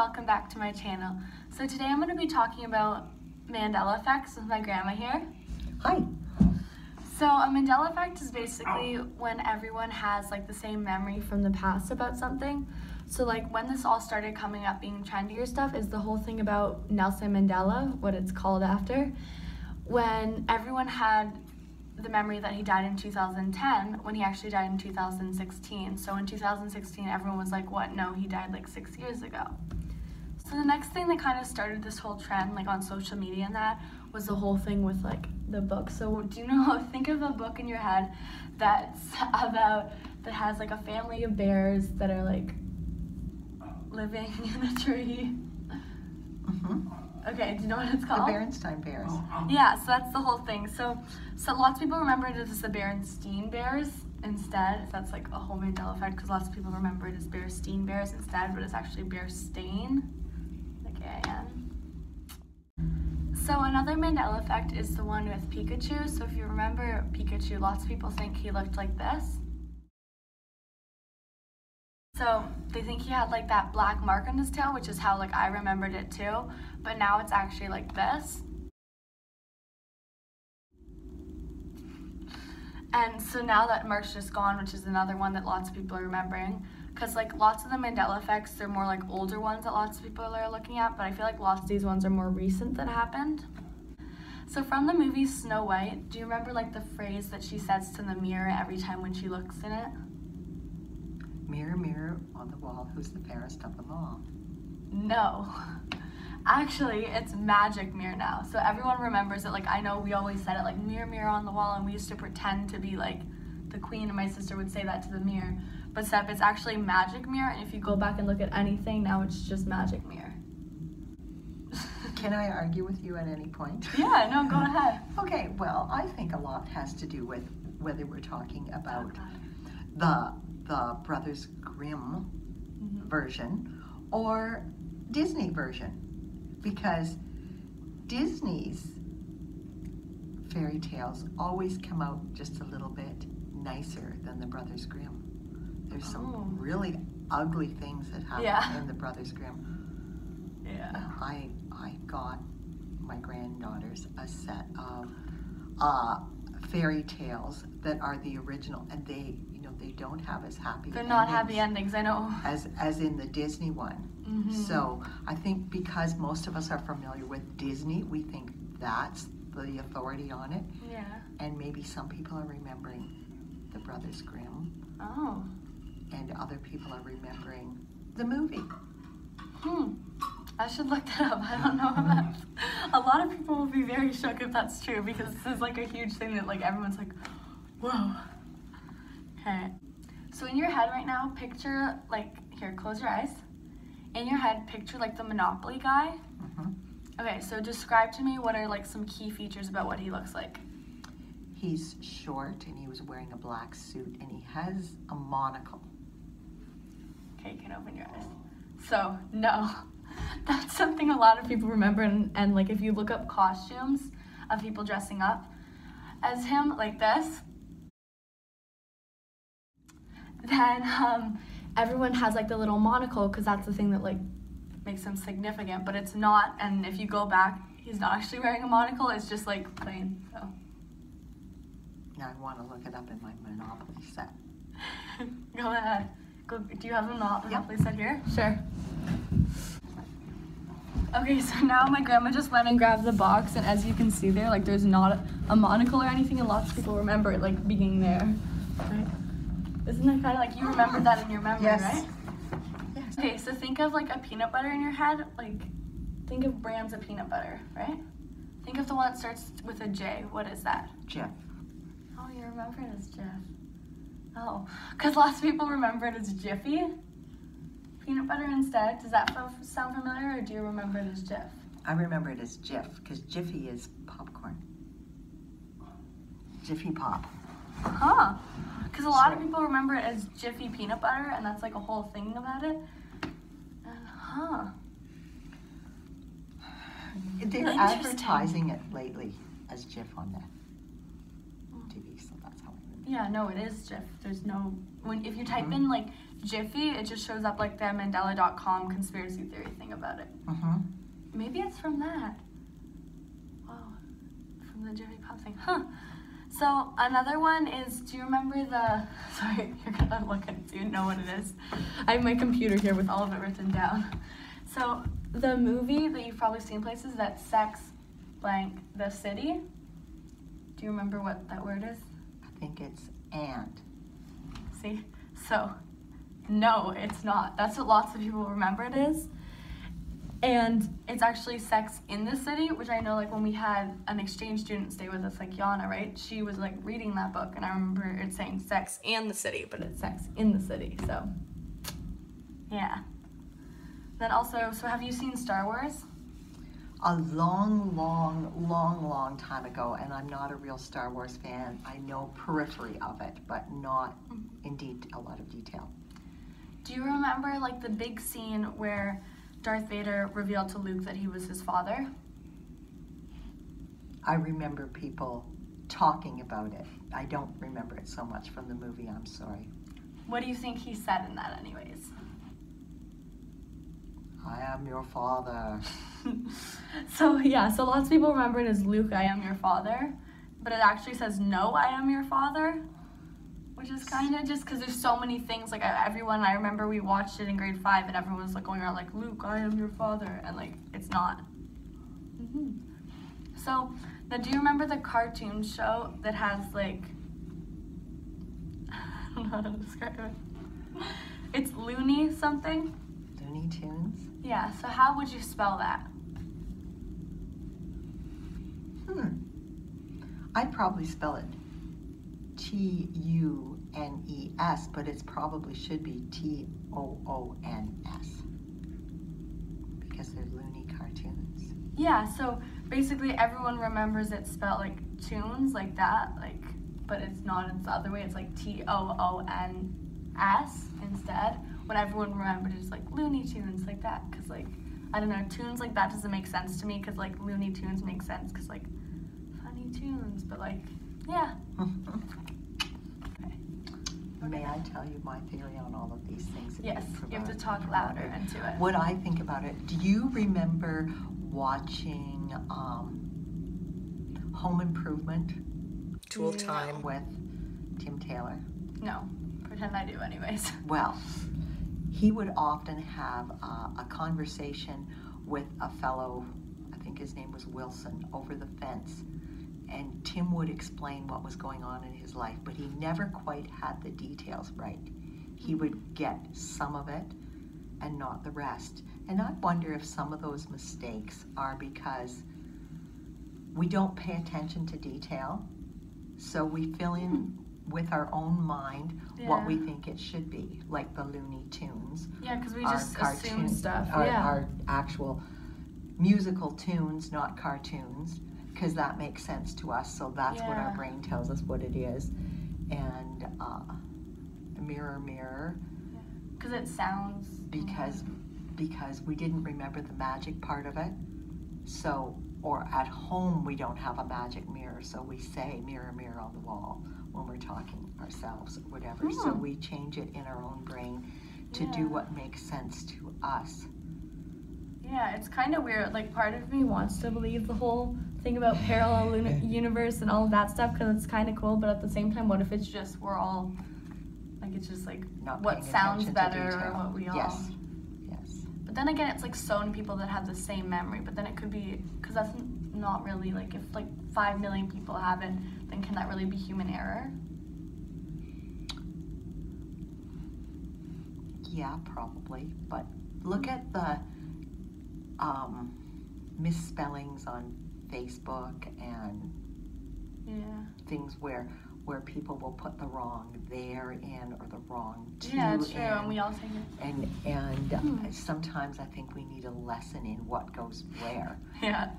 welcome back to my channel. So today I'm going to be talking about Mandela effects with my grandma here. Hi. So a Mandela effect is basically when everyone has like the same memory from the past about something. So like when this all started coming up being trendier stuff is the whole thing about Nelson Mandela, what it's called after, when everyone had the memory that he died in 2010 when he actually died in 2016. So in 2016 everyone was like, what? No, he died like 6 years ago. So the next thing that kind of started this whole trend like on social media and that was the whole thing with like the book. So do you know, think of a book in your head that has like a family of bears that are like living in a tree. Mm-hmm. Okay, do you know what it's called? The Berenstain Bears. Yeah, so that's the whole thing. So lots of people remember it as the Berenstain Bears instead. That's like a whole Mandela effect because lots of people remember it as Berenstain Bears instead, but it's actually Bearstain, like A-I-N. So another Mandela effect is the one with Pikachu. So if you remember Pikachu, lots of people think he looked like this. So they think he had like that black mark on his tail, which is how like I remembered it too, but now it's actually like this. And so now that mark's just gone, which is another one that lots of people are remembering, because like lots of the Mandela effects, they're more like older ones that lots of people are looking at, but I feel like lots of these ones are more recent that happened. So from the movie Snow White, do you remember like the phrase that she says to the mirror every time when she looks in it? Mirror, mirror on the wall, who's the fairest of them all? No. Actually, it's magic mirror now. So everyone remembers it. Like, I know we always said it like mirror, mirror on the wall, and we used to pretend to be like the queen, and my sister would say that to the mirror. But Steph, it's actually magic mirror, and if you go back and look at anything, now it's just magic mirror. Can I argue with you at any point? Yeah, no, go ahead. Okay, well, I think a lot has to do with whether we're talking about the Brothers Grimm version or Disney version, because Disney's fairy tales always come out just a little bit nicer than the Brothers Grimm. There's some really ugly things that happen in the Brothers Grimm. Yeah. I got my granddaughters a set of fairy tales that are the original, and they don't have as happy They're not happy endings, I know. As in the Disney one. So I think because most of us are familiar with Disney, we think that's the authority on it. Yeah. And maybe some people are remembering the Brothers Grimm. Oh. And other people are remembering the movie. I should look that up. I don't know if that's... A lot of people will be very shook if that's true, because this is like a huge thing that like everyone's like, whoa. Okay. So in your head right now, picture like, here, close your eyes. In your head, picture like the Monopoly guy. Okay, so describe to me what are like some key features about what he looks like. He's short and he was wearing a black suit and he has a monocle. Okay, you can open your eyes. So, no. That's something a lot of people remember, and like if you look up costumes of people dressing up as him like this, then everyone has like the little monocle because that's the thing that like makes him significant, but it's not, and if you go back, he's not actually wearing a monocle, it's just like plain, so. Now I want to look it up in my Monopoly set. Go ahead. Do you have a Monopoly set here? Sure. Okay, so now my grandma just went and grabbed the box, and as you can see there, like there's not a monocle or anything, and lots of people remember it like being there, right? Isn't that kind of like you remembered that in your memory, right? Yes. Okay, so think of like a peanut butter in your head, like think of brands of peanut butter, right? Think of the one that starts with a J. What is that? Jif. Oh, you remember it as Jif. Oh, because lots of people remember it as Jiffy. Peanut butter instead. Does that sound familiar, or do you remember it as Jif? I remember it as Jif, because Jiffy is popcorn. Jiffy Pop. Huh. Because a lot of people remember it as Jiffy peanut butter, and that's like a whole thing about it. They're advertising it lately as Jif on the TV, so that's how I remember. Yeah, no, it is Jif. There's no, if you type in like Jiffy, it just shows up like the Mandela.com conspiracy theory thing about it. Mm-hmm. Maybe it's from that. Whoa, from the Jiffy Pop thing. Huh. So another one is, do you remember the, sorry, you're gonna look at it so you know what it is. I have my computer here with all of it written down. So the movie that you've probably seen places, that Sex blank the City. Do you remember what that word is? I think it's and. See? So, no, it's not. That's what lots of people remember it is. And it's actually Sex in the City, which I know, like, when we had an exchange student stay with us, like Yana, right? She was, like, reading that book, and I remember it saying Sex and the City, but it's Sex in the City, so, yeah. Then also, so have you seen Star Wars? A long time ago, and I'm not a real Star Wars fan. I know periphery of it, but not indeed a lot of detail. Do you remember, like, the big scene where Darth Vader revealed to Luke that he was his father? I remember people talking about it. I don't remember it so much from the movie, I'm sorry. What do you think he said in that anyways? I am your father. So yeah, so lots of people remember it as Luke, I am your father, but it actually says no, I am your father, which is kind of just because there's so many things, like everyone, I remember we watched it in grade 5 and everyone was like going around like, Luke, I am your father, and like, it's not. So, now do you remember the cartoon show that has like, I don't know how to describe it. It's Looney something? Looney Tunes? Yeah, so how would you spell that? I'd probably spell it Tunes, but it probably should be Toons because they're loony cartoons. Yeah, so basically everyone remembers it spelled like tunes, like that, like, but it's not, it's the other way, it's like Toons instead, when everyone remembered it's like Looney Tunes, like that, because like, I don't know, tunes like that doesn't make sense to me, because like Looney Tunes makes sense, because like, funny tunes, but like, yeah. Okay. May I tell you my theory on all of these things? Yes, you have to talk louder into it. What I think about it, do you remember watching Home Improvement? Tool Time with Tim Taylor? No, pretend I do anyways. Well, he would often have a conversation with a fellow, I think his name was Wilson, over the fence. And Tim would explain what was going on in his life, but he never quite had the details right. He would get some of it and not the rest. And I wonder if some of those mistakes are because we don't pay attention to detail, so we fill in with our own mind what we think it should be, like the Looney Tunes. Yeah, because we just assume stuff. Our actual musical tunes, not cartoons, because that makes sense to us, so that's what our brain tells us what it is. And mirror, mirror. Because it sounds... Because we didn't remember the magic part of it. So, or at home we don't have a magic mirror, so we say mirror, mirror on the wall when we're talking ourselves or whatever. So we change it in our own brain to do what makes sense to us. Yeah, it's kind of weird. Like, part of me wants to believe the whole thing about parallel universe and all of that stuff because it's kind of cool, but at the same time, what if it's just we're all, like, it's just like Not what sounds better or what we all... Yes. But then again, it's like so many people that have the same memory, but then it could be, because that's not really, like, if like 5 million people have it, then can that really be human error? Yeah, probably, but look at the misspellings on Facebook and things where people will put the wrong there in or the wrong to Yeah, it's true, in. and we all think it. And sometimes I think we need a lesson in what goes where. Yeah.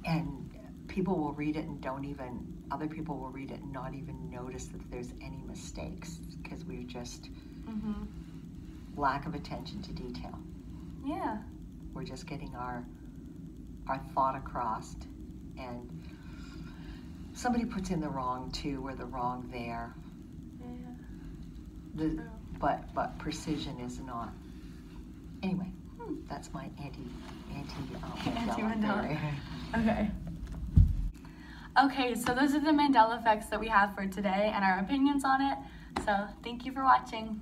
And people will read it and other people will read it and not even notice that there's any mistakes because we're just lack of attention to detail. Yeah. We're just getting our thought across, and somebody puts in the wrong to or the wrong there. Yeah. but precision is not. Anyway, that's my Anti-Mandela. theory. Okay. Okay, so those are the Mandela effects that we have for today and our opinions on it. So thank you for watching.